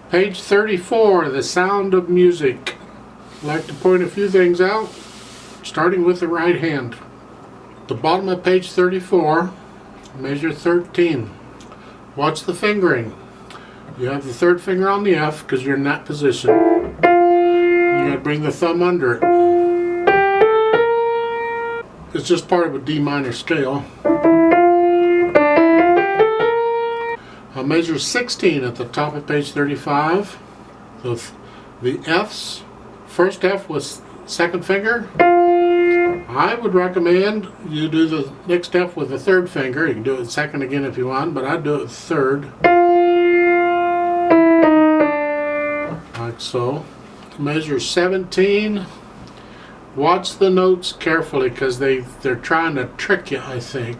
Page 34, the sound of music. I'd like to point a few things out, starting with the right hand. The bottom of page 34, measure 13. Watch the fingering. You have the third finger on the F because you're in that position. You got to bring the thumb under it. It's just part of a D minor scale. I'll measure 16 at the top of page 35. The F's, first F was second finger. I would recommend you do the next F with the third finger. You can do it second again if you want, but I'd do it with third. Like so. Measure 17. Watch the notes carefully because they're trying to trick you, I think.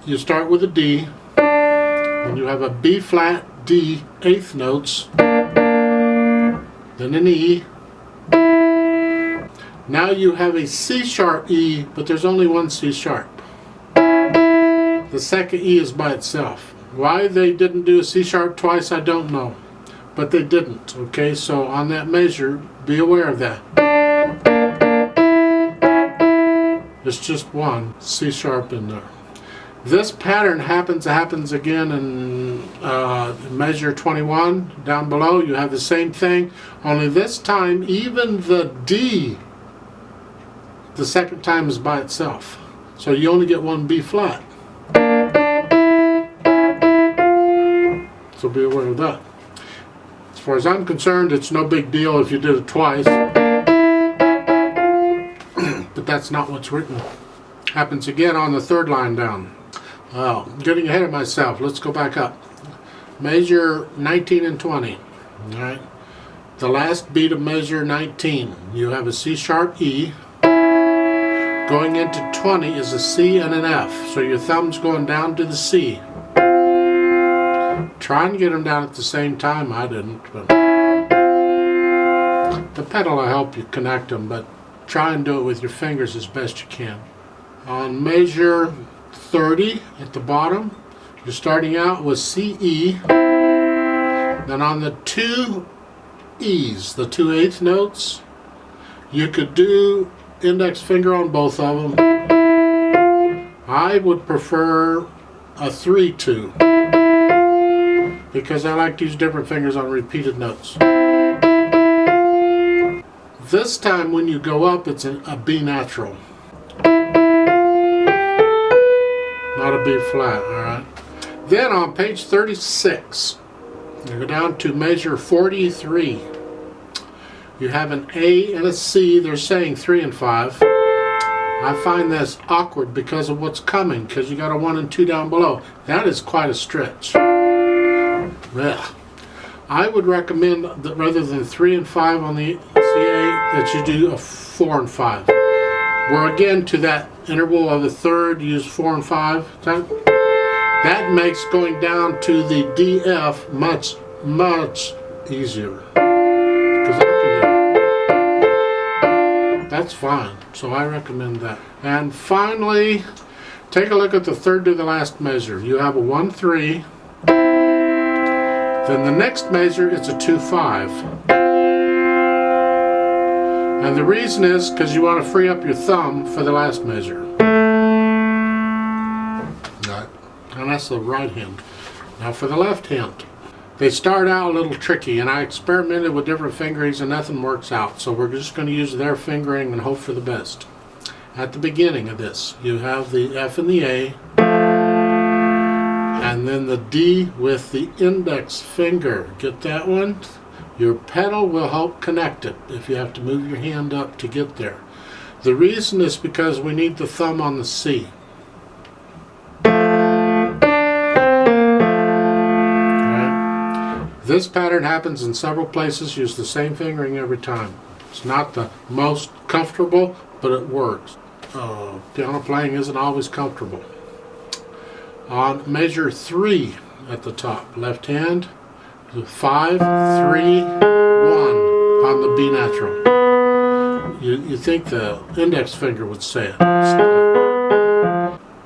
You start with a D. Then you have a B flat, D, eighth notes, then an E. Now you have a C sharp E, but there's only one C sharp. The second E is by itself. Why they didn't do a C sharp twice, I don't know. But they didn't, okay? So on that measure, be aware of that. There's just one C sharp in there. This pattern happens again in measure 21. Down below you have the same thing, only this time even the D, the second time, is by itself. So you only get one B flat. So be aware of that. As far as I'm concerned, it's no big deal if you did it twice. But that's not what's written. Happens again on the third line down. Well, getting ahead of myself. Let's go back up. Measure 19 and 20. All right. The last beat of measure 19, you have a C sharp E. Going into 20 is a C and an F. So your thumb's going down to the C. Try and get them down at the same time. I didn't. But the pedal will help you connect them, but try and do it with your fingers as best you can. On measure 30 at the bottom, you're starting out with CE. Then on the two E's, the 2/8 notes, you could do index finger on both of them. I would prefer a 3/2 because I like to use different fingers on repeated notes. This time when you go up, it's a B natural. Not a B flat, alright? Then on page 36, you go down to measure 43. You have an A and a C. They're saying 3 and 5. I find this awkward because of what's coming, because you got a 1 and 2 down below. That is quite a stretch. Ugh. I would recommend that rather than 3 and 5 on the CA, that you do a 4 and 5. We're again to that interval of the third, use 4 and 5. That makes going down to the DF much, much easier. Because I can do it. That's fine. So I recommend that. And finally, take a look at the third to the last measure. You have a 1-3. Then the next measure is a 2-5. And the reason is because you want to free up your thumb for the last measure. Right. And that's the right hand. Now for the left hand. They start out a little tricky, and I experimented with different fingerings and nothing works out. So we're just going to use their fingering and hope for the best. At the beginning of this, you have the F and the A, and then the D with the index finger. Get that one? Your pedal will help connect it if you have to move your hand up to get there. The reason is because we need the thumb on the C. This pattern happens in several places. Use the same fingering every time. It's not the most comfortable, but it works. Piano playing isn't always comfortable. On measure 3 at the top, left hand, 5, 3, 1 on the B natural. You think the index finger would say it.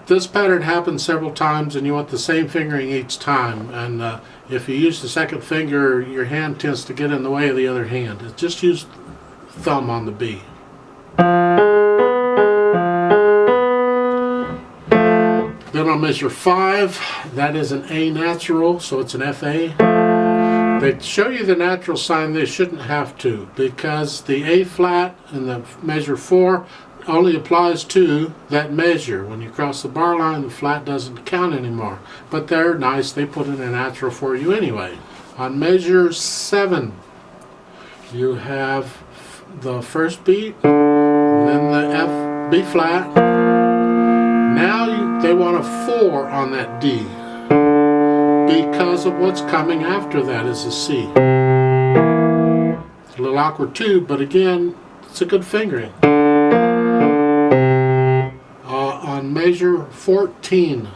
This pattern happens several times and you want the same fingering each time, and if you use the second finger, your hand tends to get in the way of the other hand. Just use thumb on the B. Then on measure 5, that is an A natural, so it's an FA. They show you the natural sign, they shouldn't have to, because the A flat in the measure 4 only applies to that measure. When you cross the bar line, the flat doesn't count anymore. But they're nice, they put in a natural for you anyway. On measure 7, you have the first beat, then the F, B flat. Now they want a 4 on that D, because of what's coming after that is a C. It's a little awkward too, but again, it's a good fingering. On measure 14,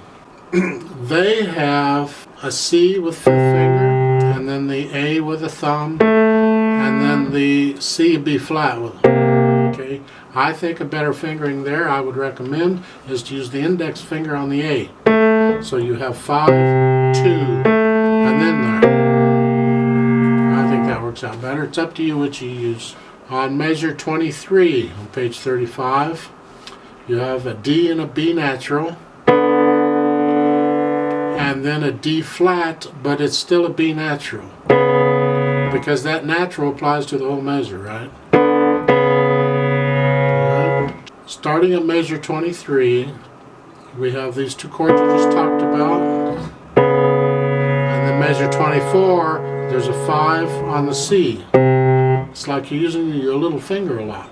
they have a C with 5th finger, and then the A with a thumb, and then the C, B flat with. Okay, I think a better fingering there, I would recommend, is to use the index finger on the A. So you have 5, 2, and then there. I think that works out better. It's up to you which you use. On measure 23, on page 35, you have a D and a B natural, and then a D flat, but it's still a B natural, because that natural applies to the whole measure, right? Starting at measure 23, we have these 2 chords you just talked about, and then measure 24, there's a 5 on the C. It's like you're using your little finger a lot.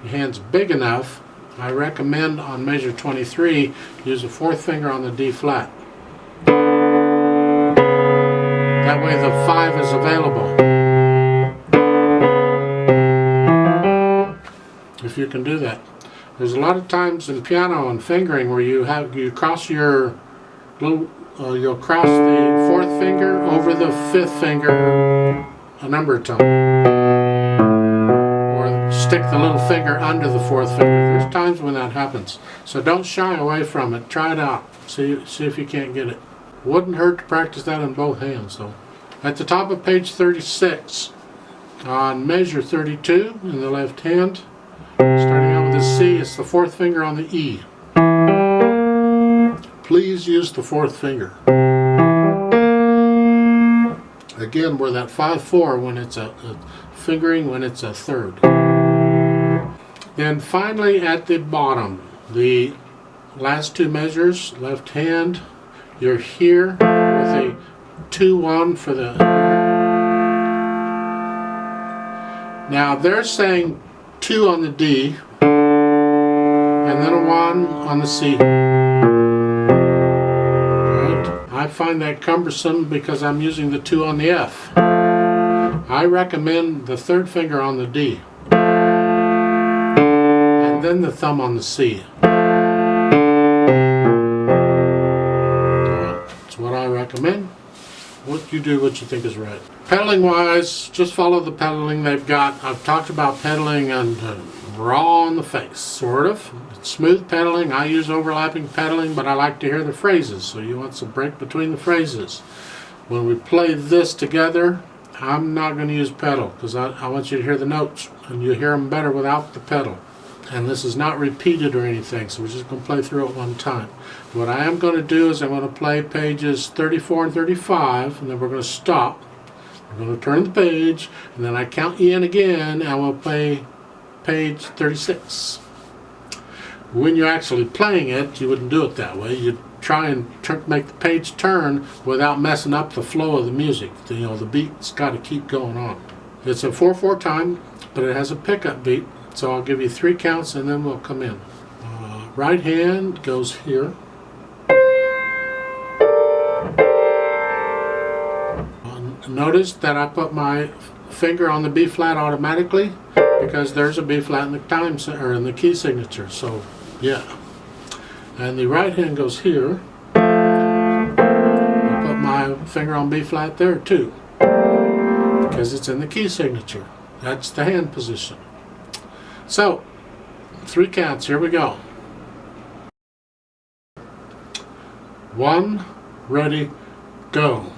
Hand's big enough, I recommend on measure 23 use a 4th finger on the D flat. That way the 5 is available. If you can do that. There's a lot of times in piano and fingering where you cross your little you'll cross the 4th finger over the 5th finger a number of times. Stick the little finger under the 4th finger. There's times when that happens. So don't shy away from it. Try it out. See if you can't get it. Wouldn't hurt to practice that in both hands though. At the top of page 36, on measure 32 in the left hand, starting out with the C, it's the 4th finger on the E. Please use the 4th finger. Again, we're that 5-4 when it's a fingering, when it's a 3rd. Then finally at the bottom, the last 2 measures, left hand, you're here with a 2-1 for the. Now they're saying 2 on the D, and then a 1 on the C. Right? I find that cumbersome because I'm using the 2 on the F. I recommend the 3rd finger on the D, and then the thumb on the C. That's what I recommend. What you do, what you think is right. Pedaling wise, just follow the pedaling they've got. I've talked about pedaling and raw on the face, sort of. It's smooth pedaling. I use overlapping pedaling, but I like to hear the phrases, so you want some break between the phrases. When we play this together, I'm not going to use pedal because I want you to hear the notes, and you hear them better without the pedal. And this is not repeated or anything, so we're just going to play through it one time. What I am going to do is I'm going to play pages 34 and 35, and then we're going to stop. We're going to turn the page, and then I count you in again, and we'll play page 36. When you're actually playing it, you wouldn't do it that way. You'd try and make the page turn without messing up the flow of the music. The beat's got to keep going on. It's a 4/4 time, but it has a pickup beat. So I'll give you 3 counts and then we'll come in. Right hand goes here. Notice that I put my finger on the B flat automatically because there's a B flat in the or in the key signature. So yeah. And the right hand goes here. I put my finger on B flat there too because it's in the key signature. That's the hand position. So, 3 counts. Here we go. 1, ready, go.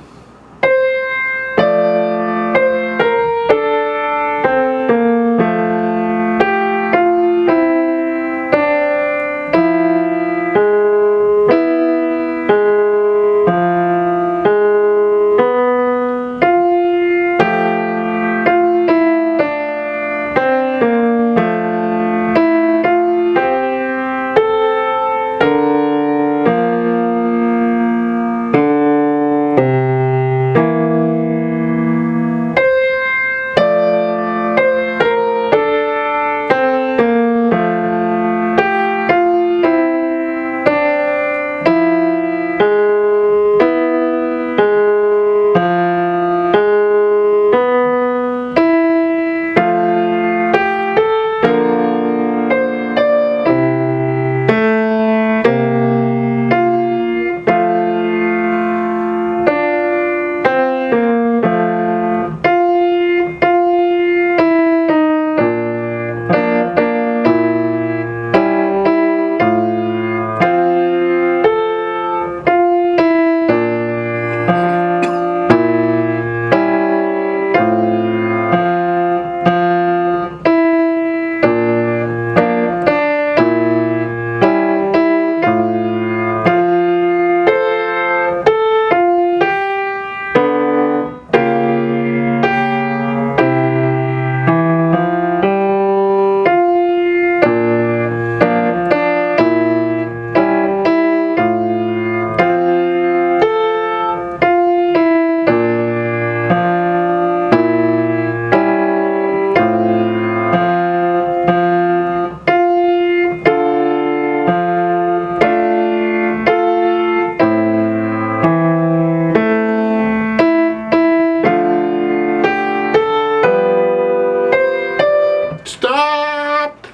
Stop!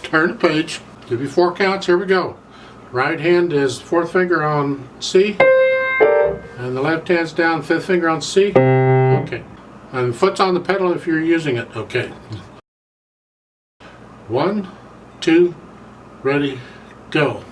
Turn the page. Give you 4 counts. Here we go. Right hand is 4th finger on C, and the left hand's down, 5th finger on C. Okay. And the foot's on the pedal if you're using it. Okay. 1, 2, ready, go.